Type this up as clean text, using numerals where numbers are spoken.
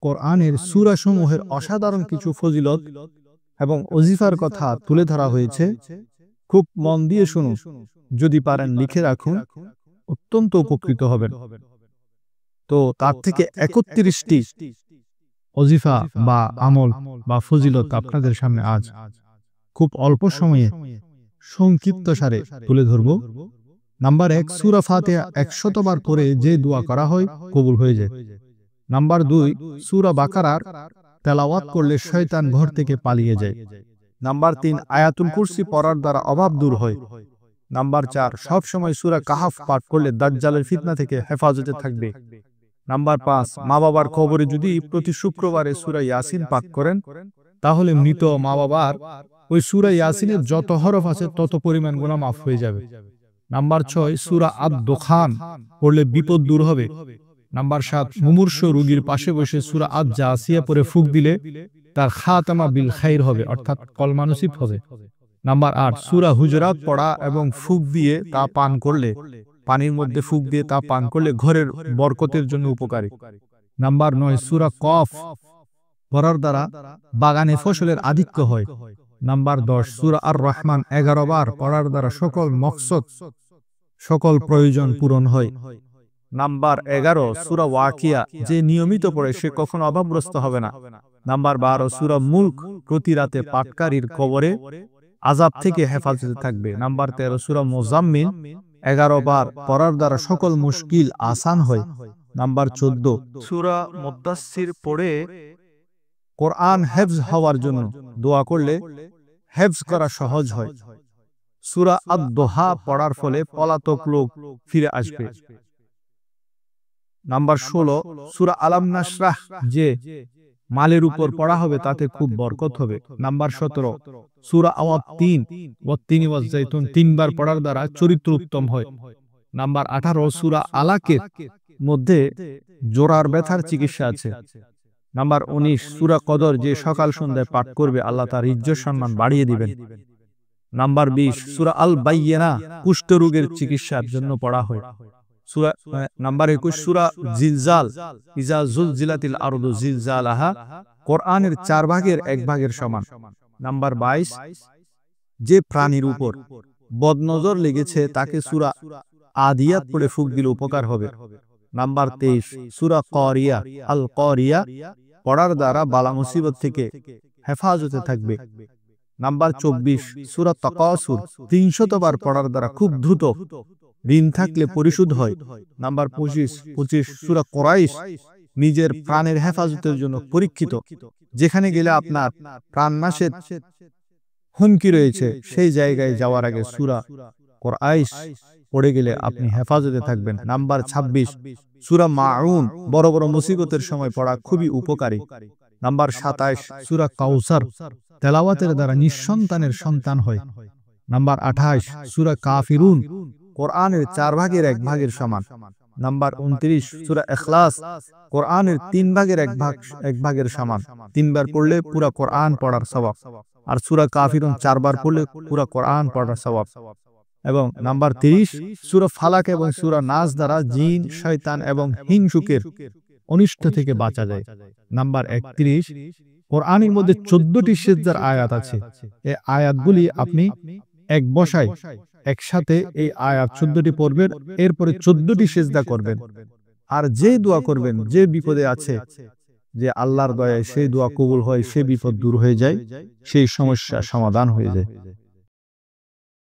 কোরআনের সূরা সমূহের অসাধারণ কিছু ফজিলত এবং ওজিফার কথা তুলে ধরা হয়েছে। খুব মন দিয়ে শুনুন, যদি পারেন লিখে রাখুন, অত্যন্ত উপকৃত হবেন। তো তার থেকে 31টি ওজিফা বা আমল বা ফজিলত আপনাদের সামনে আজ খুব অল্প সময়ে সংক্ষিপ্ত সারে তুলে ধরব। নাম্বার 1, সূরা ফাতিহা 100 বার পরে যে দোয়া করা হয় কবুল হয়ে যায়। নাম্বার 2, সূরা বাকারার তেলাওয়াত করলে শয়তান ঘর থেকে পালিয়ে যায়। নাম্বার 3, আয়াতুল কুরসি পড়ার দ্বারা অভাব দূর হয়। নাম্বার 4, সব সময় সূরা কাহাফ পাঠ করলে দাজ্জালের ফিতনা থেকে হেফাজতে থাকবে। নাম্বার 5, মা বাবার কবরে যদি প্রতি শুক্রবারে সূরা ইয়াসিন পাঠ করেন, তাহলে মৃত মা বাবার ওই সূরা ইয়াসিনের যত হরফ আছে তত পরিমাণ গুনাহ মাফ হয়ে যাবে। নাম্বার 6, সূরা আদ-দুখান পড়লে বিপদ দূর হবে। নাম্বার 7, মুমূর্ষ রোগীর পাশে বসে সূরা আদ-জাসিয়া পড়ে ফুঁক দিলে তার খাতামা বিল খাইর হবে, অর্থাৎ কলমা নসিব হবে। নাম্বার 8, সূরা হুজুরাত পড়া এবং ফুঁক দিয়ে তা পান করলে, পানির মধ্যে ফুঁক দিয়ে তা পান করলে ঘরের বরকতের জন্য উপকারী। নাম্বার 9, সূরা কফ পড়ার দ্বারা বাগানে ফসলের আধিক্য হয়। নাম্বার 10, সূরা আর রহমান 11 বার পড়ার দ্বারা সকল মকসদ, সকল প্রয়োজন পূরণ হয়। নাম্বার 11, সূরা ওয়াকিয়া যে নিয়মিত পড়ে সে কখনো অভাবগ্রস্ত হবে না। নাম্বার 12, সূরা মুলক প্রতি রাতে পাঠকারীর কবরে আযাব থেকে হেফাজতে থাকবে। নাম্বার 13, সূরা মুজাম্মিল 11 বার পড়ার দ্বারা সকল মুশকিল আসান হয়। নাম্বার 14, সূরা মুদ্দাসসির পড়ে কোরআন হেফজ হওয়ার জন্য দোয়া করলে হেফজ করা সহজ হয়। সূরা আদ-দোহা পড়ার ফলে পলাতক লোক ফিরে আসবে। নাম্বার 16, সূরা আলাম নাশরাহ যে মালের উপর পড়া হবে তাতে খুব বরকত হবে। নাম্বার 17, সূরা আওয়াত-তিন ওয়াত-তিনি ওয়াজ-জাইতুন 3 বার পড়ার দ্বারা চরিত্র উত্তম হয়। নাম্বার 18, সূরা আলাকের মধ্যে জোড়ার ব্যথার চিকিৎসা আছে। নাম্বার 19, সূরা কদর যে সকাল সন্ধ্যায় পাঠ করবে আল্লাহ তার ইজ্জত সম্মান বাড়িয়ে দিবেন। নাম্বার 20, সূরা আল বাইয়িনা কুষ্ঠ রোগের চিকিৎসার জন্য পড়া হয়। নাম্বার 21, সূরা জিলজাল ইজা জুলজিলাতিল আরদু জিলজালাহা কোরআনের 4 ভাগের 1 ভাগের সমান। নাম্বার 22, যে প্রাণীর উপর বদনজর লেগেছে তাকে সূরা আদিয়াত পড়ে ফুঁক দিলে উপকার হবে। নাম্বার 23, সূরা কারিয়া আল কারিয়া পড়ার দ্বারা বালা মুসিবত থেকে হেফাজতে থাকবে। নাম্বার 24, সূরা তাকাসুর 300 বার পড়ার দ্বারা খুব দ্রুত ঋণ থাকলে পরিশোধ হয়। নাম্বার 25, সূরা কুরাইশ নিজের প্রাণের হেফাজতের জন্য পরীক্ষিত। যেখানে গেলে আপনার প্রাণনাশের হুমকি রয়েছে সেই জায়গায় যাওয়ার আগে সূরা কুরাইশ পড়ে গেলে আপনি হেফাজতে থাকবেন। নাম্বার 26, সূরা মাউন বড় বড় মুসিবতের সময় পড়া খুবই উপকারী। নাম্বার 27, সূরা কাউসার তেলাওয়াতের দ্বারা নিঃসন্তানের সন্তান হয়। নাম্বার 28, সূরা কাফিরুন কোরআনের 4 ভাগের 1 ভাগের সমান। নাম্বার 29, সূরা ইখলাস কোরআনের 3 ভাগের 1 ভাগের সমান। 3 বার পড়লে পুরা কোরআন পড়ার সওয়াব, আর সূরা কাফিরুন 4 বার পড়লে পুরা কোরআন পড়ার সওয়াব। এবং নাম্বার 30, সূরা ফালাক এবং সূরা নাস দ্বারা জিন, শয়তান এবং হিংসুকের অনিষ্ট থেকে বাঁচা যায়। নাম্বার 31, কোরআনের মধ্যে 14টি সিজদার আয়াত আছে। এই আয়াতগুলি আপনি এক বসায় একসাথে এই আয়াত 14টি পড়বেন, এরপরে 14টি সিজদা করবেন। আর যে দোয়া করবেন, যে বিপদে আছে, যে আল্লাহর দয়ায় সেই দোয়া কবুল হয়, সেই বিপদ দূর হয়ে যায়, সেই সমস্যা সমাধান হয়ে যায়।